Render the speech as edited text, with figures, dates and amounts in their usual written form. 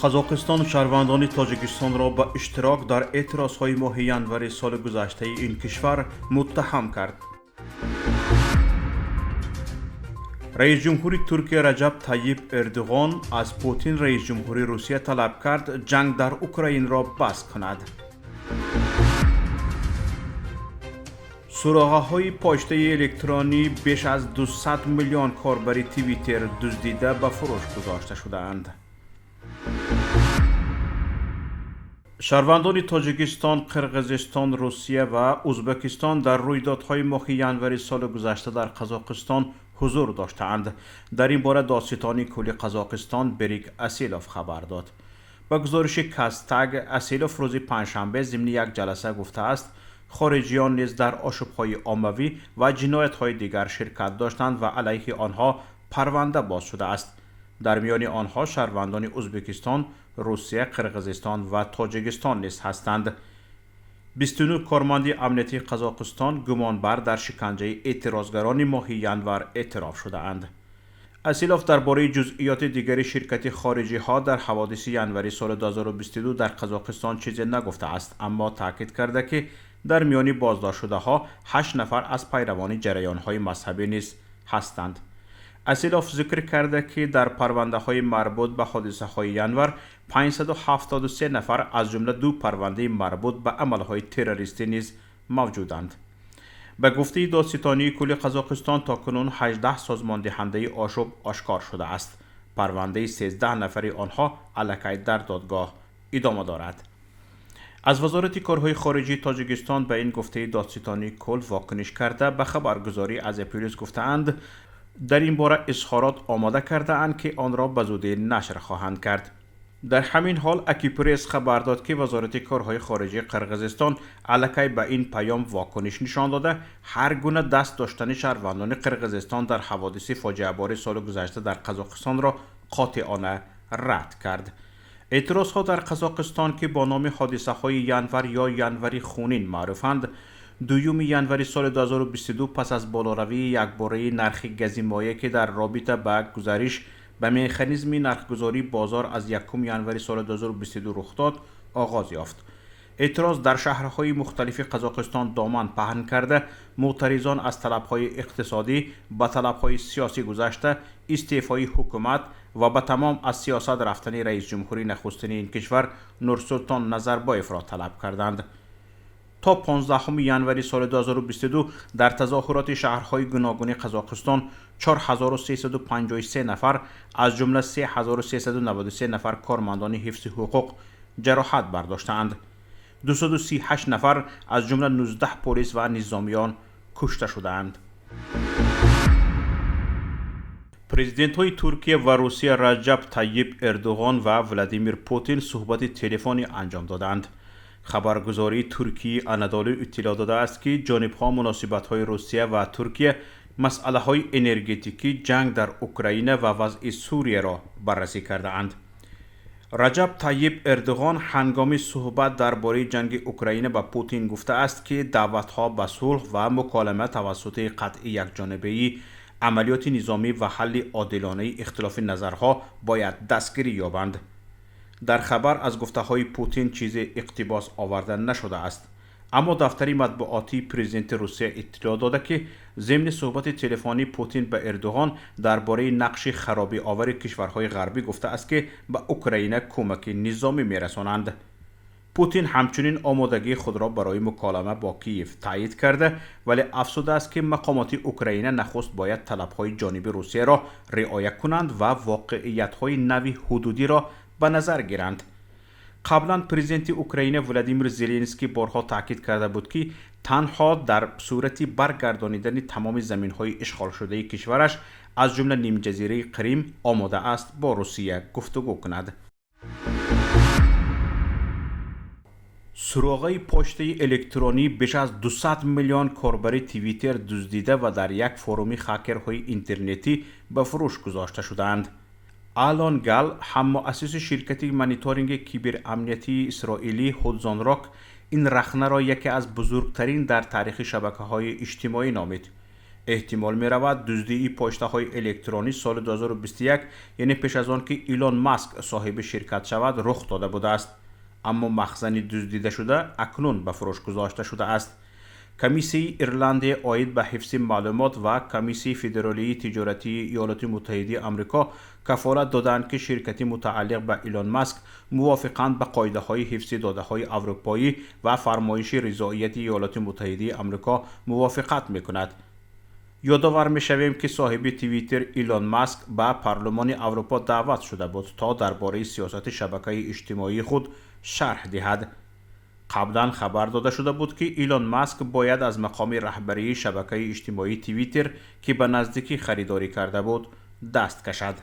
قزاقستان شهروندان تاجیکستان را به اشتراک در اعتراضهای ماه ینور سال گذشته این کشور متهم کرد. رئیس جمهوری ترکیه رجب طیب اردوغان از پوتین رئیس جمهوری روسیه طلب کرد جنگ در اوکراین را بس کند. سوراخ‌های پشت الکترونی بیش از 200 میلیون کاربر توییتر دزدیده به فروش گذاشته شده‌اند. شهروندان تاجیکستان، قرقیزستان، روسیه و ازبکستان در رویدادهای ماه ینور سال گذشته در قزاقستان حضور داشتند. در این باره دادستانی کل قزاقستان بریک اسیلوف خبر داد. با گزارش کاستگ، اسیلوف روز پنجشنبه ضمن یک جلسه گفته است خارجیان نیز در آشوب‌های عمومی و جنایت‌های دیگر شرکت داشتند و علیه آنها پرونده باز شده است. در میان آنها شهروندان ازبکستان، روسیه، قرقیزستان و تاجیکستان نیز هستند. 29 کارمند امنیتی قزاقستان گمانبر در شکنجه اعتراضگران ماه ینور اعتراف شده اند. اسیلوف درباره جزئیات دیگر شرکت خارجی ها در حوادث ینوری سال 2022 در قزاقستان چیزی نگفته است، اما تاکید کرده که در میان بازداشت شده ها 8 نفر از پیروان جریان های مذهبی نیز هستند. اسیلوف ذکر کرده که در پرونده های مربوط به حادثه های ینور 573 نفر از جمله 2 پرونده مربوط به عمل های تروریستی نیز موجودند. به گفته دادستانی کل قزاقستان تاکنون 18 سازمان دهنده آشوب آشکار شده است. پرونده 13 نفری آنها الکی در دادگاه ادامه دارد. از وزارت کارهای خارجی تاجیکستان به این گفته دادستانی کل واکنش کرده به خبرگزاری از اپریل گفته‌اند در این باره اظهارات آماده کرده اند که آن را به زودی نشر خواهند کرد. در همین حال اکیپرس خبر داد که وزارت کارهای خارجی قرقیزستان الکی به این پیام واکنش نشان داده هر گونه دست داشتن شهروندان قرقیزستان در حوادث فاجعه بار سال گذشته در قزاقستان را قاطعانه رد کرد. اعتراض ها در قزاقستان که با نام حادثه های ینور یا ینوری خونین معروفند، 2 ینوری سال 2022 پس از بالاروی یکباره نرخ گاز مایع که در رابطه با گزارش به مکانیزم نرخگذاری بازار از 1 ینوری سال 2022 رخ داد آغاز یافت. اعتراض در شهرهای مختلف قزاقستان دامن پهن کرده، معترضان از طلبهای اقتصادی به طلبهای سیاسی گذشته، استعفای حکومت و به تمام از سیاست رفتن رئیس جمهوری نخستین این کشور نورسلطان نظربایف را طلب کردند. تا 15 ینوری سال 2022 در تظاهرات شهرهای گوناگون قزاقستان 4353 نفر از جمله 3393 نفر کارمندان حفظ حقوق جراحت برداشتند. 238 نفر از جمله 19 پلیس و نظامیان کشته شدند. پرزیدنت های ترکیه و روسیه رجب طیب اردوغان و ولادیمیر پوتین صحبت تلفنی انجام دادند. خبرگزاری ترکی آنادولو اطلاع داده است که جانب‌ها مناسبت‌های روسیه و ترکیه مسئله‌های انرژتیکی، جنگ در اوکراین و وضع سوریه را بررسی کرده‌اند. رجب طیب اردوغان هنگام صحبت درباره جنگ اوکراین با پوتین گفته است که دعوت‌ها به صلح و مکالمه توسط قطع یکجانبه‌ای، عملیات نظامی و حل عادلانه اختلاف نظرها باید دستگیری یابند. در خبر از گفته‌های پوتین چیزی اقتباس آورده نشده است، اما دفتر مطبوعاتی پرزیدنت روسیه اطلاع داده که ضمن صحبت تلفنی پوتین به اردوغان درباره نقش خرابی آور کشورهای غربی گفته است که به اوکراین کمک نظامی می‌رسانند. پوتین همچنین آمادگی خود را برای مکالمه با کیف تایید کرده، ولی افزوده است که مقامات اوکراین نخست باید طلب‌های جانب روسیه را رعایت کنند و واقعیت‌های نوی حدودی را به نظر گیرند. قبلا پرزیدنت اوکراین ولادیمیر زلنسکی بارها تاکید کرده بود که تنها در صورت برگردانیدن تمام زمین‌های اشغال شده کشورش از جمله نیم جزیره کریم آماده است با روسیه گفتگو کند. سوراخ‌های پشت الکترونی بیش از 200 میلیون کاربر توییتر دزدیده و در یک فروم هکرهای اینترنتی به فروش گذاشته شدند. آلان گال، هم مؤسس شرکت مانیتورینگ کیبر امنیتی اسرائیلی هودزون راک، این رخنه را یکی از بزرگترین در تاریخ شبکه‌های اجتماعی نامید. احتمال می رود دزدی پشته های الکترونی سال 2021 یعنی پیش از آن که ایلان ماسک صاحب شرکت شود رخ داده بوده است، اما مخزن دزدیده شده اکنون به فروش گذاشته شده است. کمیسیون ایرلندی عاید به حفظ معلومات و کمیسیون فدرالی تجارتی ایالات متحده آمریکا کفالت دادند که شرکتی متعلق به ایلان ماسک موافقاً به قاعده های حفظ داده های اروپایی و فرمایش رضایت ایالات متحده آمریکا موافقت میکند. یادآور میشویم که صاحب توییتر ایلان ماسک به پارلمان اروپا دعوت شده بود تا درباره سیاست شبکه اجتماعی خود شرح دهد. قبلا خبر داده شده بود که ایلان ماسک باید از مقام رهبری شبکه اجتماعی توییتر که به نزدیکی خریداری کرده بود دست کشد.